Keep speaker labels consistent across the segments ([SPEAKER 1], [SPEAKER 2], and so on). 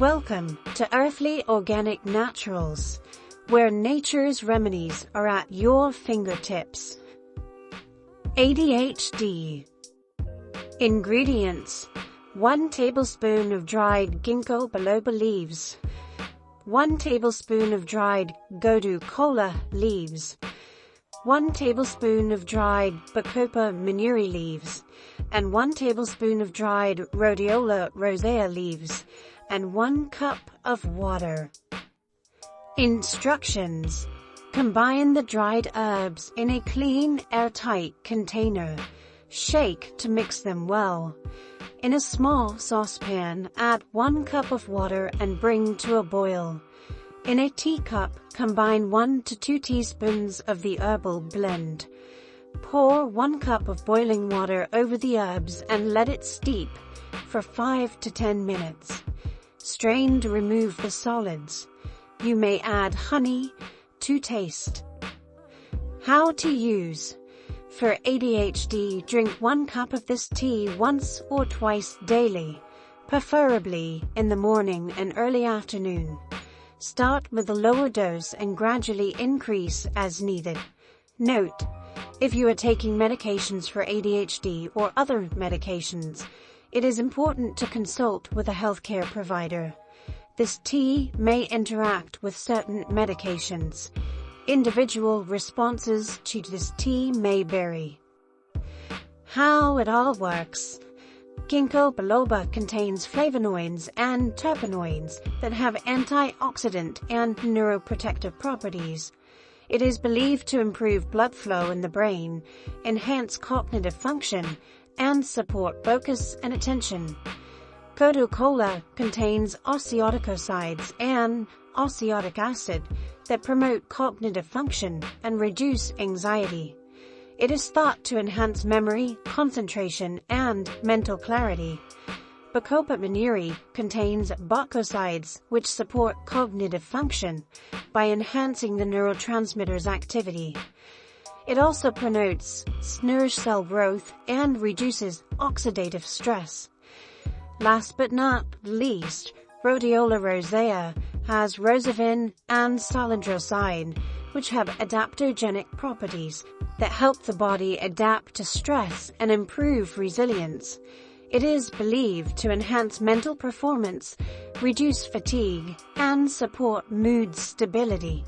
[SPEAKER 1] Welcome to Earthly Organic Naturals, where nature's remedies are at your fingertips. ADHD. Ingredients: 1 tablespoon of dried ginkgo biloba leaves, 1 tablespoon of dried godu kola leaves, 1 tablespoon of dried bacopa manuri leaves, and 1 tablespoon of dried rhodiola rosea leaves, and 1 cup of water. Instructions: combine the dried herbs in a clean, airtight container. Shake to mix them well. In a small saucepan, add 1 cup of water and bring to a boil. In a teacup, combine 1 to 2 teaspoons of the herbal blend. Pour 1 cup of boiling water over the herbs and let it steep for 5 to 10 minutes. Strain to remove the solids. You may add honey to taste. How to use. For ADHD, drink 1 cup of this tea once or twice daily, preferably in the morning and early afternoon. Start with a lower dose and gradually increase as needed. Note: if you are taking medications for ADHD or other medications, it is important to consult with a healthcare provider. This tea may interact with certain medications. Individual responses to this tea may vary. How it all works. Ginkgo biloba contains flavonoids and terpenoids that have antioxidant and neuroprotective properties. It is believed to improve blood flow in the brain, enhance cognitive function, and support focus and attention. Godu kola contains oxyocodicides and oxalic acid that promote cognitive function and reduce anxiety. It is thought to enhance memory, concentration, and mental clarity. Bacopa manuri contains bacosides which support cognitive function by enhancing the neurotransmitter's activity. It also promotes nerve cell growth and reduces oxidative stress. Last but not least, rhodiola rosea has rosavin and salindroside, which have adaptogenic properties that help the body adapt to stress and improve resilience. It is believed to enhance mental performance, reduce fatigue, and support mood stability.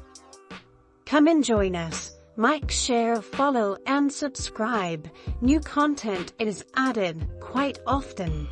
[SPEAKER 1] Come and join us. Like, share, follow, and subscribe. New content is added quite often.